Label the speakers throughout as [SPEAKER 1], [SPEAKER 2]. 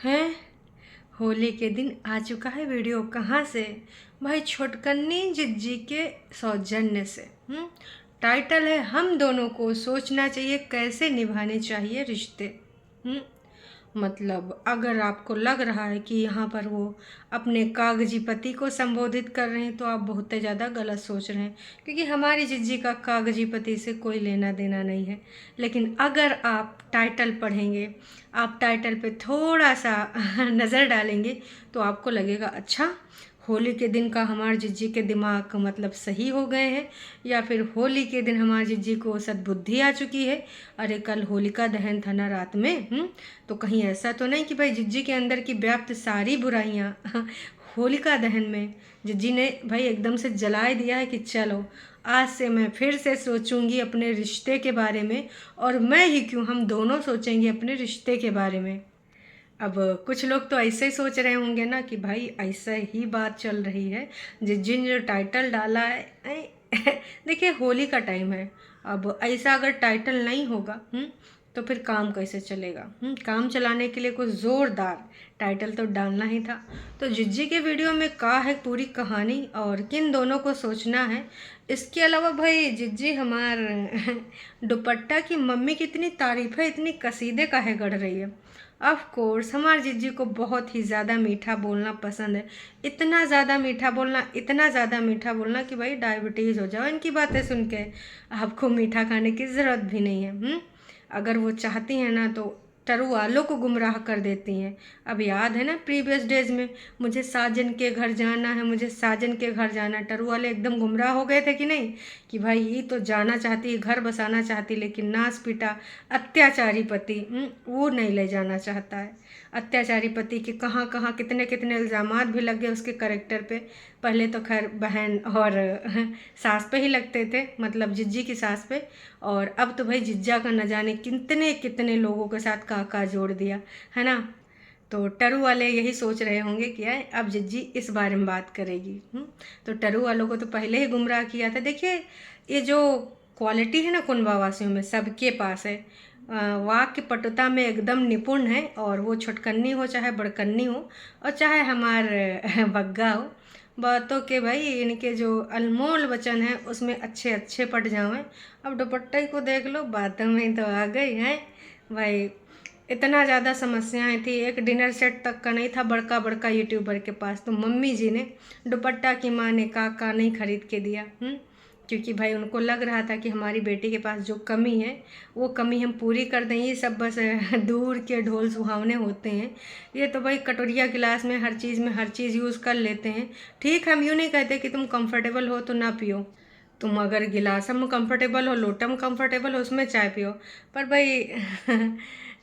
[SPEAKER 1] हैं। होली के दिन आ चुका है वीडियो कहाँ से? भाई छोटकन्नी जिज्जी के सौजन्य से। टाइटल है हम दोनों को सोचना चाहिए कैसे निभाने चाहिए रिश्ते। हम्म मतलब अगर आपको लग रहा है कि यहाँ पर वो अपने कागजी पति को संबोधित कर रहे हैं तो आप बहुत ज़्यादा गलत सोच रहे हैं, क्योंकि हमारी जिज्जी का कागजी पति से कोई लेना देना नहीं है। लेकिन अगर आप टाइटल पढ़ेंगे, आप टाइटल पे थोड़ा सा नज़र डालेंगे तो आपको लगेगा अच्छा, होली के दिन का हमारे जिज्जी के दिमाग मतलब सही हो गए हैं, या फिर होली के दिन हमारी जिज्जी को सद्बुद्धि आ चुकी है। अरे कल होलिका दहन था ना रात में। तो कहीं ऐसा तो नहीं कि भाई जिज्जी के अंदर की व्याप्त सारी बुराइयाँ होलिका दहन में जिज्जी ने भाई एकदम से जलाए दिया है कि चलो आज से मैं फिर से सोचूंगी अपने रिश्ते के बारे में, और मैं ही क्यों, हम दोनों सोचेंगे अपने रिश्ते के बारे में। अब कुछ लोग तो ऐसे ही सोच रहे होंगे ना कि भाई ऐसा ही बात चल रही है, जिन जो टाइटल डाला है देखिए होली का टाइम है। अब ऐसा अगर टाइटल नहीं होगा तो फिर काम कैसे चलेगा? काम चलाने के लिए कुछ ज़ोरदार टाइटल तो डालना ही था। तो जिज्जी के वीडियो में क्या है पूरी कहानी और किन दोनों को सोचना है, इसके अलावा भाई जिज्जी हमार दुपट्टा की मम्मी की इतनी तारीफ़ है, इतनी कसीदे काहे गढ़ रही है। ऑफ कोर्स हमारे जिज्जी को बहुत ही ज़्यादा मीठा बोलना पसंद है। इतना ज़्यादा मीठा बोलना, इतना ज़्यादा मीठा बोलना कि भाई डायबिटीज़ हो जाओ इनकी बातें सुन के। आपको मीठा खाने की ज़रूरत भी नहीं है। अगर वो चाहती हैं ना तो टरू वालों को गुमराह कर देती हैं। अब याद है ना प्रीवियस डेज में, मुझे साजन के घर जाना है, मुझे साजन के घर जाना है, टरू वाले एकदम गुमराह हो गए थे कि नहीं, कि भाई ये तो जाना चाहती है, घर बसाना चाहती, लेकिन नास पिटा अत्याचारी पति वो नहीं ले जाना चाहता है। अत्याचारी पति के कहाँ कहाँ कितने कितने इल्ज़ामात भी लग गए उसके करेक्टर पे। पहले तो खैर बहन और सास पे ही लगते थे, मतलब जिज्जी की सास पे, और अब तो भाई जिज्जा का न जाने कितने कितने लोगों के साथ काका जोड़ दिया है ना। तो टरू वाले यही सोच रहे होंगे कि यार अब जिज्जी इस बारे में बात करेगी। तो टरू वालों को तो पहले ही गुमराह किया था। देखिए ये जो क्वालिटी है ना कुंभा वासियों में सबके पास है, वाक्य पटुता में एकदम निपुण है, और वो छोटकन्नी हो चाहे बड़कन्नी हो और चाहे हमार बग्गा हो, बातों के भाई इनके जो अनमोल वचन हैं उसमें अच्छे अच्छे पट जावें। अब दुपट्टे को देख लो, बातों में तो आ गई हैं भाई। इतना ज़्यादा समस्याएं थी, एक डिनर सेट तक का नहीं था बड़का बड़का यूट्यूबर के पास, तो मम्मी जी ने दुपट्टा की माँ ने काका नहीं खरीद के दिया। क्योंकि भाई उनको लग रहा था कि हमारी बेटी के पास जो कमी है वो कमी हम पूरी कर दें। ये सब बस दूर के ढोल सुहावने होते हैं। ये तो भाई कटोरिया गिलास में हर चीज़ यूज़ कर लेते हैं। ठीक, हम यूँ नहीं कहते कि तुम कंफर्टेबल हो तो ना पियो, तुम अगर गिलासम में कंफर्टेबल हो, लोटम कंफर्टेबल हो, उसमें चाय पियो। पर भाई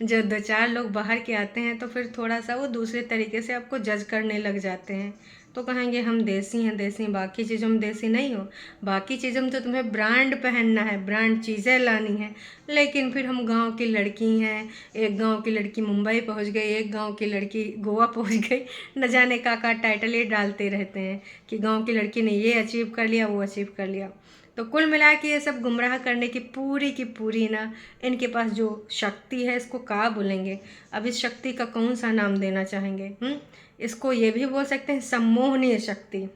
[SPEAKER 1] जो दो चार लोग बाहर के आते हैं तो फिर थोड़ा सा वो दूसरे तरीके से आपको जज करने लग जाते हैं। तो कहेंगे हम देसी हैं, देसी, बाकी चीज़ों में देसी नहीं हो। बाकी चीज़ों में तो तुम्हें ब्रांड पहनना है, ब्रांड चीज़ें लानी है। लेकिन फिर हम गांव की लड़की हैं, एक गांव की लड़की मुंबई पहुंच गई, एक गांव की लड़की गोवा पहुंच गई, न जाने का टाइटल ही डालते रहते हैं कि गांव की लड़की ने ये अचीव कर लिया, वो अचीव कर लिया। तो कुल मिला के ये सब गुमराह करने की पूरी ना इनके पास जो शक्ति है, इसको क्या बोलेंगे? अब इस शक्ति का कौन सा नाम देना चाहेंगे? इसको ये भी बोल सकते हैं सम्मोहनीय शक्ति।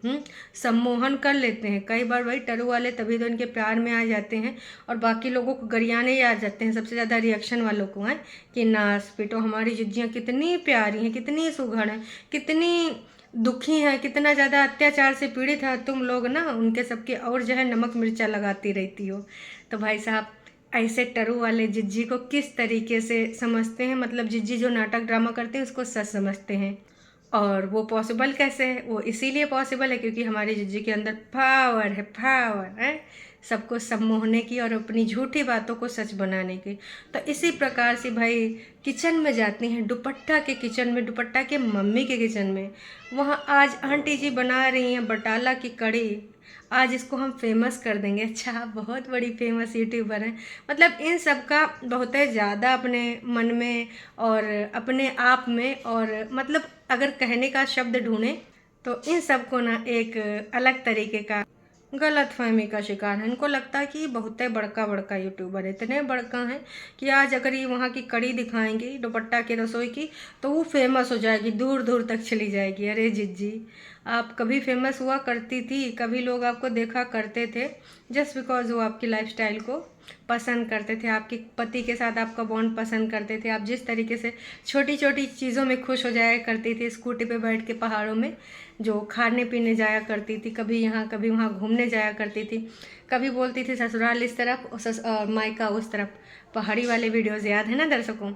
[SPEAKER 1] सम्मोहन कर लेते हैं कई बार भाई टरू वाले, तभी तो इनके प्यार में आ जाते हैं और बाकी लोगों को गरियाने ही आ जाते हैं, सबसे ज़्यादा रिएक्शन वालों को हैं कि नास पिटो, हमारी जिज्जियाँ कितनी प्यारी हैं, कितनी सुघड़ हैं, कितनी दुखी हैं, कितना ज़्यादा अत्याचार से पीड़ित है, तुम लोग ना उनके सबके और जो है नमक मिर्चा लगाती रहती हो। तो भाई साहब ऐसे टरू वाले जिज्जी को किस तरीके से समझते हैं, मतलब जिज्जी जो नाटक ड्रामा करते हैं उसको सच समझते हैं। और वो पॉसिबल कैसे है? वो इसीलिए पॉसिबल है क्योंकि हमारी जिज्जी के अंदर पावर है, पावर है सबको सम्मोहने की और अपनी झूठी बातों को सच बनाने की। तो इसी प्रकार से भाई किचन में जाती हैं, दुपट्टा के किचन में, दुपट्टा के मम्मी के किचन में, वहाँ आज आंटी जी बना रही हैं बटाला की कड़ी। आज इसको हम फेमस कर देंगे। अच्छा, बहुत बड़ी फेमस यूट्यूबर हैं। मतलब इन सब का बहुत ज़्यादा अपने मन में और अपने आप में, और मतलब अगर कहने का शब्द ढूंढें तो इन सब को ना एक अलग तरीके का गलतफहमी का शिकार है। इनको लगता है कि बहुत बड़का बड़का यूट्यूबर है, इतने बड़का हैं कि आज अगर ये वहाँ की कड़ी दिखाएंगी दुपट्टा की रसोई की तो वो फेमस हो जाएगी, दूर दूर तक चली जाएगी। अरे जिज्जी, आप कभी फेमस हुआ करती थी, कभी लोग आपको देखा करते थे जस्ट बिकॉज वो आपकी लाइफस्टाइल को पसंद करते थे, आपके पति के साथ आपका बॉन्ड पसंद करते थे, आप जिस तरीके से छोटी छोटी चीज़ों में खुश हो जाया करती थी, स्कूटी पे बैठ के पहाड़ों में जो खाने पीने जाया करती थी, कभी यहाँ कभी वहाँ घूमने जाया करती थी, कभी बोलती थी ससुराल इस तरफ और मायका उस तरफ। पहाड़ी वाले वीडियोज़ याद है ना दर्शकों?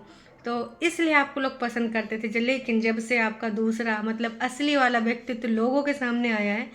[SPEAKER 1] तो इसलिए आपको लोग पसंद करते थे। लेकिन जब से आपका दूसरा मतलब असली वाला व्यक्तित्व लोगों के सामने आया है,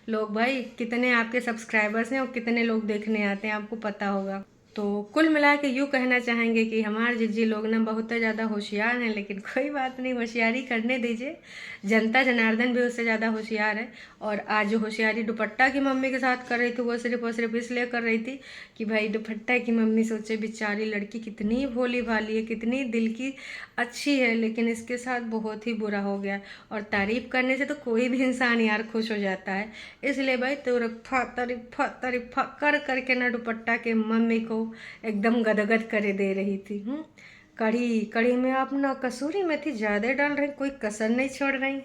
[SPEAKER 1] लोग भाई कितने आपके सब्सक्राइबर्स हैं और कितने लोग देखने आते हैं आपको पता होगा। तो कुल मिला के यूँ कहना चाहेंगे कि हमारे जिज्जी लोग ना बहुत ज़्यादा होशियार हैं, लेकिन कोई बात नहीं, होशियारी करने दीजिए। जनता जनार्दन भी उससे ज़्यादा होशियार है। और आज जो होशियारी दुपट्टा की मम्मी के साथ कर रही थी वो सिर्फ और सिर्फ इसलिए कर रही थी कि भाई दुपट्टा की मम्मी सोचे बेचारी लड़की कितनी भोली भाली है, कितनी दिल की अच्छी है, लेकिन इसके साथ बहुत ही बुरा हो गया। और तारीफ़ करने से तो कोई भी इंसान यार खुश हो जाता है, इसलिए भाई तुरफा तरीफा तरीफा कर करके ना दुपट्टा के मम्मी को एकदम गदगद करे दे रही थी। कड़ी कड़ी में आप ना कसूरी मेथी ज़्यादा डाल रही, कोई कसर नहीं छोड़ रही।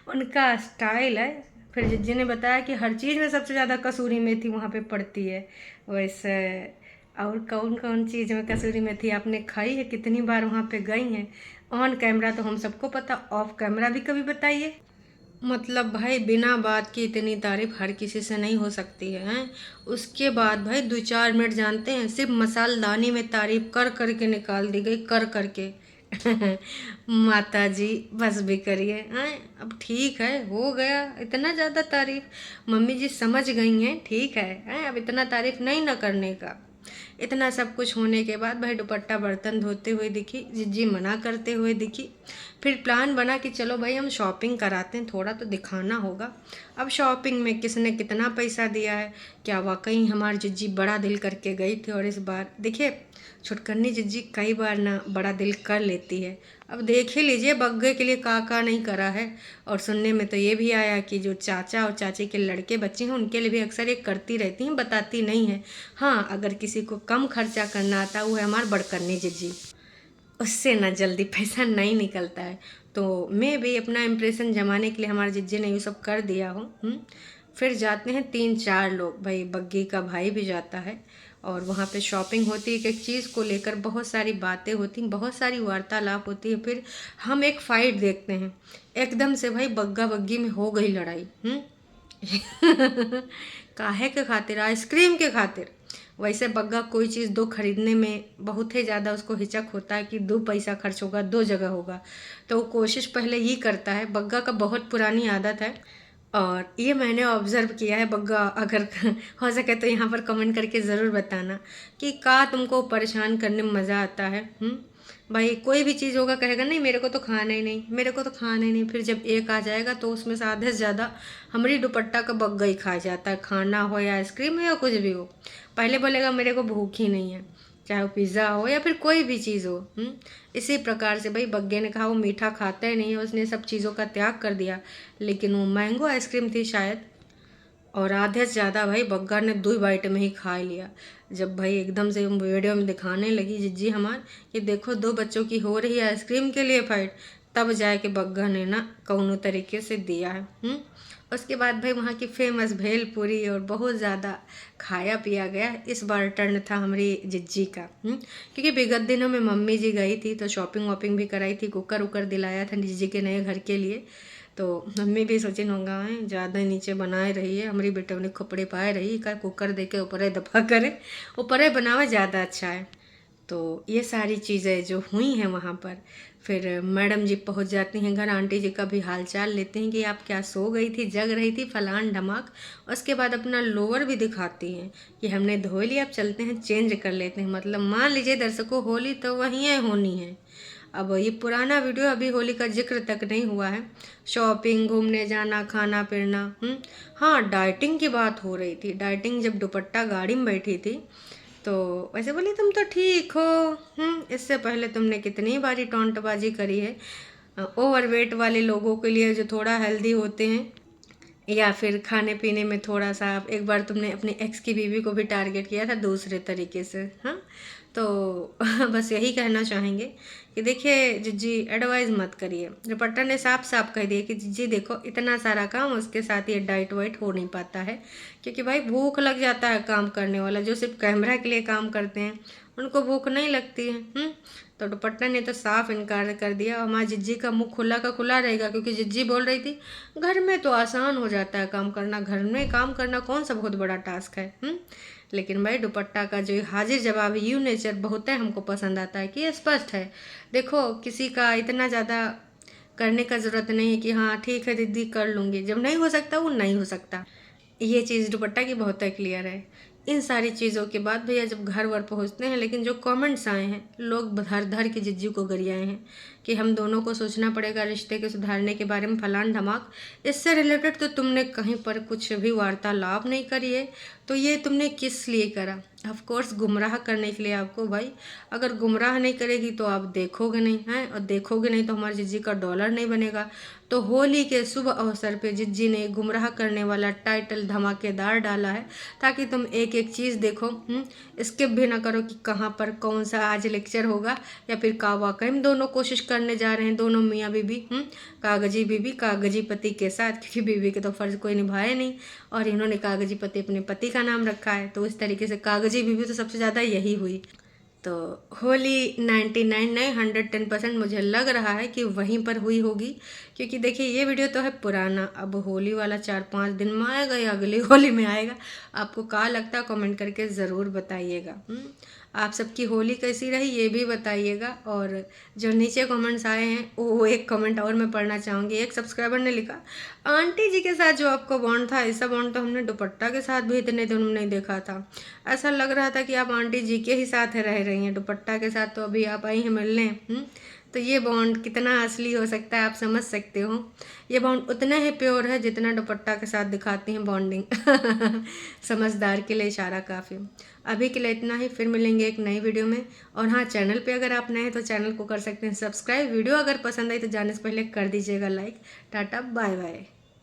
[SPEAKER 1] उनका स्टाइल है। फिर जिज्जी ने बताया कि हर चीज़ में सबसे ज़्यादा कसूरी मेथी वहाँ पे पड़ती है। वैसे और कौन कौन चीज़ में कसूरी मेथी आपने खाई है, कितनी बार वहाँ पे गई हैं? ऑन कैमरा तो हम सबको पता, ऑफ कैमरा भी कभी बताइए। मतलब भाई बिना बात की इतनी तारीफ हर किसी से नहीं हो सकती है, हैं? उसके बाद भाई 2-4 मिनट जानते हैं सिर्फ मसालदानी में तारीफ कर करके निकाल दी गई, कर करके। माता जी बस भी करिए, हैं? अब ठीक है, हो गया इतना ज़्यादा तारीफ, मम्मी जी समझ गई हैं, ठीक है, हैं? अब इतना तारीफ नहीं ना करने का। इतना सब कुछ होने के बाद भाई दुपट्टा बर्तन धोते हुए दिखी, जिज्जी मना करते हुए दिखी। फिर प्लान बना कि चलो भाई हम शॉपिंग कराते हैं, थोड़ा तो दिखाना होगा। अब शॉपिंग में किसने कितना पैसा दिया है, क्या वाकई हमारी जिज्जी बड़ा दिल करके गई थी। और इस बार देखिए छुटकन्नी जिज्जी कई बार ना बड़ा दिल कर लेती है। अब देख ही लीजिए बग्गे के लिए का नहीं करा है। और सुनने में तो ये भी आया कि जो चाचा और चाची के लड़के बच्चे हैं उनके लिए भी अक्सर ये करती रहती हैं, बताती नहीं है। हाँ, अगर किसी को कम खर्चा करना आता वो है हमारे बड़कन्नी जिज्जी, उससे ना जल्दी पैसा नहीं निकलता है। तो मैं भी अपना इम्प्रेशन जमाने के लिए हमारे जिज्जी ने ये सब कर दिया हो। फिर जाते हैं 3-4 लोग, भाई बग्गी का भाई भी जाता है और वहाँ पे शॉपिंग होती है, एक चीज़ को लेकर बहुत सारी बातें होती हैं, बहुत सारी वार्तालाप होती है। फिर हम एक फ़ाइट देखते हैं, एकदम से भाई बग्गा बग्गी में हो गई लड़ाई। काहे के खातिर? आइसक्रीम के खातिर। वैसे बग्गा कोई चीज़ दो खरीदने में बहुत ही ज़्यादा उसको हिचक होता है कि 2 पैसा खर्च होगा, 2 जगह होगा, तो वो कोशिश पहले ही करता है। बग्गा का बहुत पुरानी आदत है और ये मैंने ऑब्ज़र्व किया है। बग्गा अगर हो सके तो यहाँ पर कमेंट करके ज़रूर बताना कि का तुमको परेशान करने में मज़ा आता है। भाई कोई भी चीज़ होगा कहेगा नहीं मेरे को तो खाना ही नहीं, मेरे को तो खाना ही नहीं। फिर जब एक आ जाएगा तो उसमें से आधे से ज़्यादा हमारी दुपट्टा का बग्गा ही खा जाता है, खाना हो या आइसक्रीम हो या कुछ भी हो। पहले बोलेगा मेरे को भूख ही नहीं है, चाहे वो पिज़्ज़ा हो या फिर कोई भी चीज़ हो। इसी प्रकार से भाई बग्गे ने कहा वो मीठा खाता ही नहीं है, उसने सब चीज़ों का त्याग कर दिया। लेकिन वो मैंगो आइसक्रीम थी शायद, और आधे से ज़्यादा भाई बग्गा ने 2 बाइट में ही खा लिया। जब भाई एकदम से वीडियो में दिखाने लगी जिज्जी हमार कि देखो 2 बच्चों की हो रही है आइसक्रीम के लिए फाइट, तब जाके बग्गा ने ना कौनो तरीके से दिया है। उसके बाद भाई वहाँ की फेमस भेलपूरी और बहुत ज़्यादा खाया पिया गया। इस बार टर्न था हमारी जिज्जी का, क्योंकि विगत दिनों में मम्मी जी गई थी तो शॉपिंग वॉपिंग भी कराई थी, कुकर उकर दिलाया था जिज्जी के नए घर के लिए। तो मम्मी भी सोची होंगा है ज़्यादा नीचे बनाए रही है, हमारी बेटवनी कपड़े पाए रही का कुकर दे के ऊपर दफ़ा करे, ऊपर बनावे ज़्यादा अच्छा है। तो ये सारी चीज़ें जो हुई हैं वहाँ पर। फिर मैडम जी पहुँच जाती हैं घर, आंटी जी का भी हाल चाल लेते हैं कि आप क्या सो गई थी, जग रही थी, फलान ढमाक। उसके बाद अपना लोअर भी दिखाती हैं कि हमने धो लिया, अब चलते हैं चेंज कर लेते हैं। मतलब मान लीजिए दर्शकों होली तो वहीं होनी है। अब ये पुराना वीडियो, अभी होली का जिक्र तक नहीं हुआ है। शॉपिंग, घूमने जाना, खाना पीना। हाँ, डाइटिंग की बात हो रही थी। डाइटिंग जब दुपट्टा गाड़ी में बैठी थी तो वैसे बोली तुम तो ठीक हो। इससे पहले तुमने कितनी बारी टॉन्टबाजी करी है ओवरवेट वाले लोगों के लिए जो थोड़ा हेल्दी होते हैं। या फिर खाने पीने में थोड़ा सा एक बार तुमने अपनी एक्स की बीवी को भी टारगेट किया था दूसरे तरीके से। हाँ, तो बस यही कहना चाहेंगे कि देखिए जिज्जी, एडवाइस मत करिए। दुपट्टा ने साफ साफ कह दिया कि जिज्जी देखो, इतना सारा काम उसके साथ ये डाइट वाइट हो नहीं पाता है, क्योंकि भाई भूख लग जाता है काम करने वाला। जो सिर्फ कैमरा के लिए काम करते हैं उनको भूख नहीं लगती है। तो दुपट्टा ने तो साफ इनकार कर दिया। हमारी जिज्जी का मुंह खुला का खुला रहेगा, क्योंकि जिज्जी बोल रही थी घर में तो आसान हो जाता है काम करना, घर में काम करना कौन सा बहुत बड़ा टास्क है। लेकिन भाई दुपट्टा का जो हाजिर जवाब यू नेचर बहुत है हमको पसंद आता है कि ये स्पष्ट है। देखो किसी का इतना ज़्यादा करने का ज़रूरत नहीं है कि हाँ ठीक है दीदी कर लूँगी, जब नहीं हो सकता वो नहीं हो सकता। ये चीज़ दुपट्टा की बहुत क्लियर है। इन सारी चीज़ों के बाद भैया जब घर वर पहुँचते हैं, लेकिन जो कमेंट्स आए हैं, लोग धर धर के जिज्जू को गरियाए हैं कि हम दोनों को सोचना पड़ेगा रिश्ते के सुधारने के बारे में, फलान धमाक। इससे रिलेटेड तो तुमने कहीं पर कुछ भी वार्तालाप नहीं करी है, तो ये तुमने किस लिए करा? ऑफ कोर्स गुमराह करने के लिए आपको। भाई अगर गुमराह नहीं करेगी तो आप देखोगे नहीं हैं, और देखोगे नहीं तो हमारी जिज्जी का डॉलर नहीं बनेगा। तो होली के शुभ अवसर पे जिज्जी ने गुमराह करने वाला टाइटल धमाकेदार डाला है, ताकि तुम एक एक चीज़ देखो, स्किप भी ना करो कि कहाँ पर कौन सा आज लेक्चर होगा, या फिर का वाकई में दोनों कोशिश करने जा रहे हैं, दोनों मियाँ बीबी, कागजी बीबी कागजी पति के साथ, क्योंकि बीबी के तो फर्ज कोई निभाए नहीं और इन्होंने कागजी पति अपने पति का नाम रखा है, तो इस तरीके से कागजी बीबी तो सबसे ज़्यादा यही हुई। तो होली 99 नहीं 110% मुझे लग रहा है कि वहीं पर हुई होगी, क्योंकि देखिए ये वीडियो तो है पुराना, अब होली वाला 4-5 दिन में आएगा या अगली होली में आएगा। आपको क्या लगता है कमेंट करके ज़रूर बताइएगा। आप सबकी होली कैसी रही ये भी बताइएगा। और जो नीचे कमेंट्स आए हैं वो एक कमेंट और मैं पढ़ना चाहूँगी। एक सब्सक्राइबर ने लिखा, आंटी जी के साथ जो आपको बॉन्ड था, ऐसा बॉन्ड तो हमने दुपट्टा के साथ भी इतने दिनों नहीं देखा था। ऐसा लग रहा था कि आप आंटी जी के ही साथ रह रही हैं, दुपट्टा के साथ तो अभी आप आई हैं मिलने। तो ये बॉन्ड कितना असली हो सकता है आप समझ सकते हो। ये बॉन्ड उतना ही प्योर है जितना दुपट्टा के साथ दिखाती हैं बॉन्डिंग। समझदार के लिए इशारा काफ़ी। अभी के लिए इतना ही, फिर मिलेंगे एक नई वीडियो में। और हाँ, चैनल पे अगर आप नए हैं तो चैनल को कर सकते हैं सब्सक्राइब। वीडियो अगर पसंद आई तो जाने से पहले कर दीजिएगा लाइक। Tata bye bye.